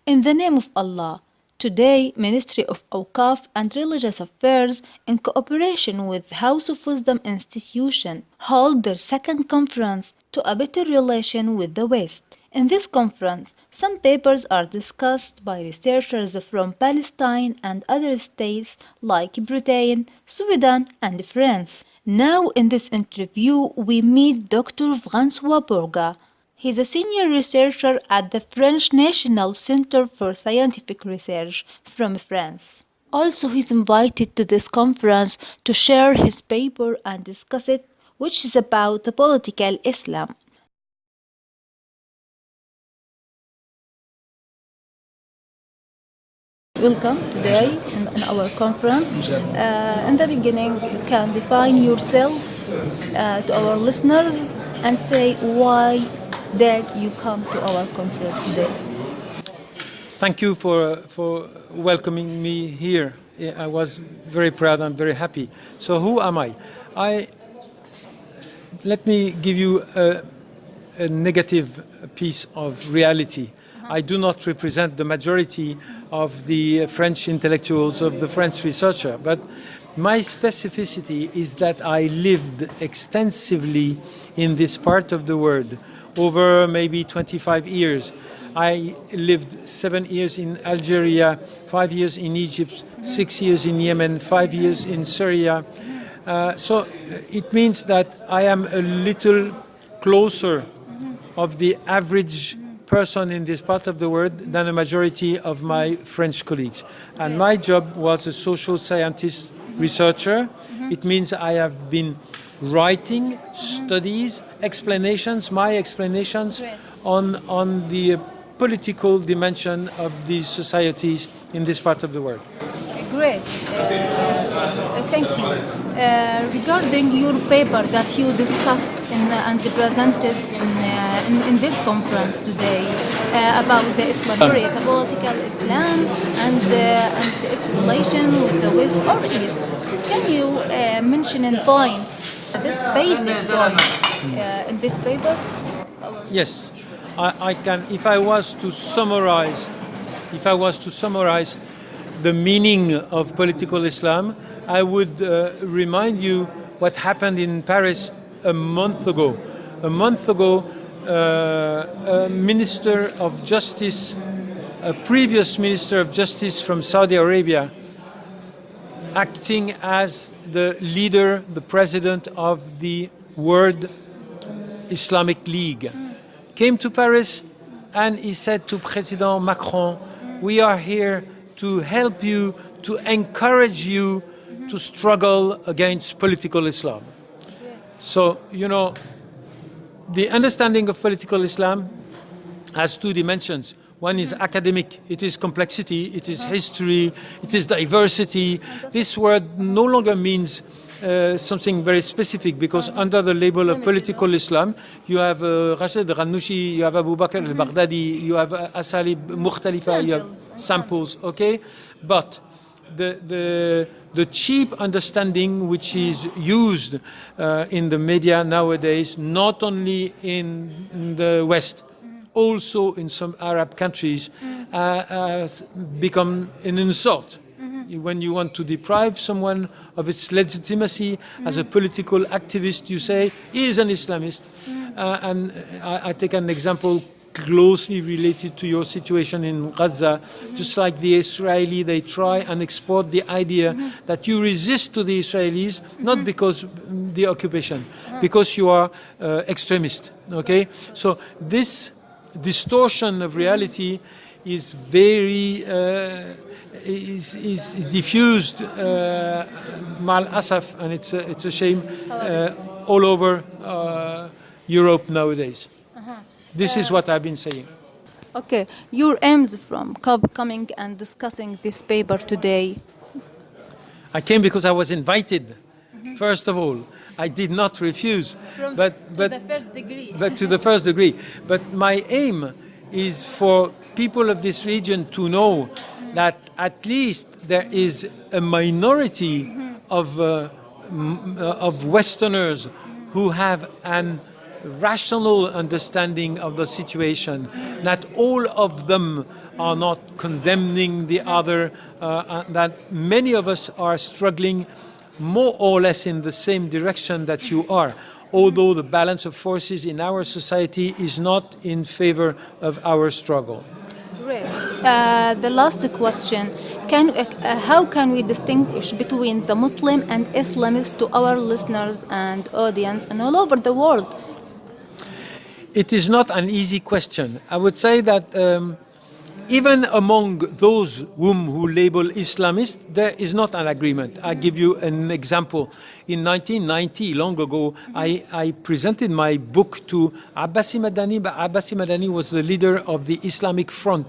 In the name of Allah, today Ministry of Awqaf and Religious Affairs in cooperation with House of Wisdom Institution hold their second conference to a better relation with the West. In this conference, some papers are discussed by researchers from Palestine and other states like Britain, Sweden and France. Now in this interview we meet Dr. Francois Bورغا. He's a senior researcher at the French National Center for Scientific Research from France. Also, he's invited to this conference to share his paper and discuss it, which is about the political Islam. Welcome today in our conference. In the beginning, you can define yourself to our listeners and say why did you come to our conference today. Thank you for welcoming me here. I was very proud and very happy. So who am I? Let me give you a negative piece of reality. I do not represent the majority of the French intellectuals, of the French researcher, but my specificity is that I lived extensively in this part of the world over maybe 25 years. I lived 7 years in Algeria, 5 years in Egypt, 6 years in Yemen, 5 years in Syria. So it means that I am a little closer of the average person in this part of the world than a majority of my French colleagues. And my job was a social scientist researcher. It means I have been writing studies, explanations, my explanations on the political dimension of these societies in this part of the world. Great. Thank you. Regarding your paper that you discussed and presented in this conference today about the Islam, the political Islam and its relation with the West or East, can you mention in points, this basic points in this paper? Yes, I can. If I was to summarize the meaning of political Islam, I would remind you what happened in Paris a month ago. A month ago, a Minister of Justice, a previous Minister of Justice from Saudi Arabia, acting as the leader, the president of the World Islamic League, came to Paris and he said to President Macron, we are here to help you, to encourage you to struggle against political Islam. So, you know, the understanding of political Islam has two dimensions. One is academic, it is complexity, it is history, it is diversity. This word no longer means something very specific, because under the label of political Islam, you have Rashid Ghanouchi, you have Abu Bakr al-Baghdadi, you have Asalib Mukhtalifa, you have samples, okay? But the cheap understanding which is used in the media nowadays, not only in the West, also in some Arab countries, has become an insult. When you want to deprive someone of its legitimacy as a political activist, you say he is an Islamist. And I take an example closely related to your situation in Gaza. Just like the Israeli, they try and export the idea that you resist to the Israelis, not because the occupation, because you are extremist. Okay, so this distortion of reality is very is diffused mal asaf, and it's a shame all over Europe nowadays. This is what I've been saying. Okay, your aims from coming and discussing this paper today? I came because I was invited. First of all, I did not refuse, but to the first degree. But to the first degree. But my aim is for people of this region to know that at least there is a minority of Westerners who have an rational understanding of the situation. Not all of them are not condemning the other, and that many of us are struggling more or less in the same direction that you are, although the balance of forces in our society is not in favor of our struggle. Great. The last question, how can we distinguish between the Muslim and Islamist to our listeners and audience and all over the world? It is not an easy question. I would say that even among those who label Islamists, there is not an agreement. I'll give you an example. In 1990, long ago, I presented my book to Abbasi Madani, but Abbasi Madani was the leader of the Islamic Front,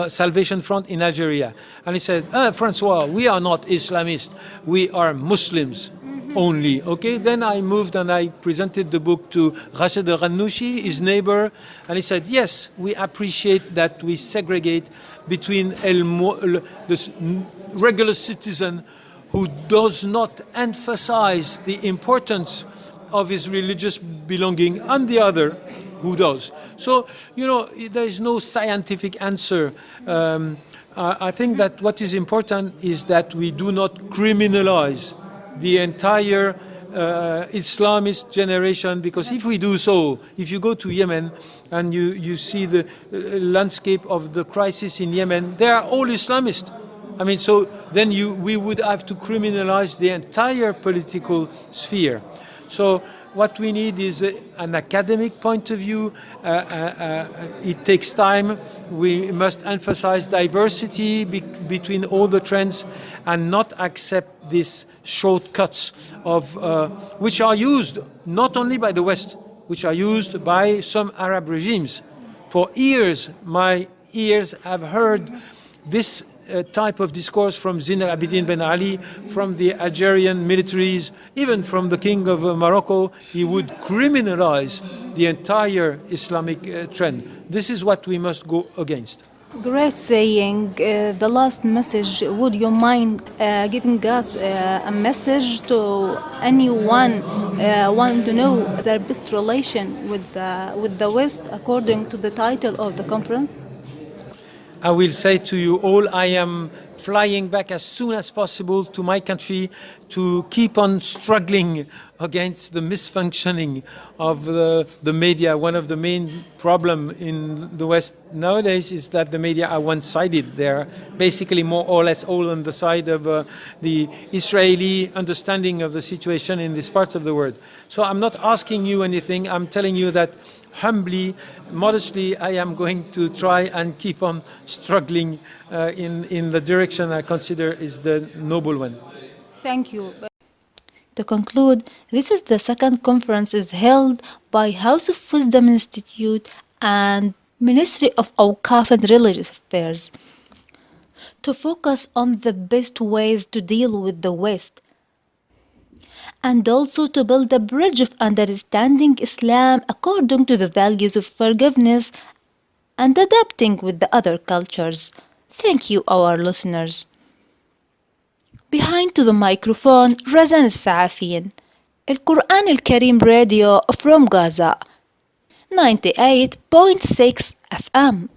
Salvation Front in Algeria. And he said, Francois, we are not Islamists, we are Muslims only. Okay, then I moved and I presented the book to Rashid al-Ghannouchi, his neighbor, and he said, yes, we appreciate that we segregate between the regular citizen who does not emphasize the importance of his religious belonging and the other who does. So, there is no scientific answer. I think that what is important is that we do not criminalize the entire Islamist generation, because if we do so, if you go to Yemen and you see the landscape of the crisis in Yemen, they are all Islamist. I mean, so then we would have to criminalize the entire political sphere. So what we need is an academic point of view. It takes time. We must emphasize diversity between all the trends and not accept these shortcuts which are used not only by the West, which are used by some Arab regimes. For years, my ears have heard this type of discourse from Zine al-Abidin Ben Ali, from the Algerian militaries, even from the king of Morocco. He would criminalize the entire Islamic trend. This is what we must go against. Great saying. The last message, would you mind giving us a message to anyone want to know their best relation with the West according to the title of the conference? I will say to you all, I am flying back as soon as possible to my country to keep on struggling against the misfunctioning of the media. One of the main problems in the West nowadays is that the media are one-sided. They're basically more or less all on the side of the Israeli understanding of the situation in this part of the world. So I'm not asking you anything. I'm telling you that humbly, modestly, I am going to try and keep on struggling in the direction I consider is the noble one. Thank you. To conclude, this is the second conference is held by House of Wisdom Institute and Ministry of Awqaf and Religious Affairs to focus on the best ways to deal with the West, and also to build a bridge of understanding Islam according to the values of forgiveness and adapting with the other cultures. Thank you, our listeners. Behind to the microphone, Rزان السعافين. القرآن الكريم Radio from Gaza. 98.6 FM.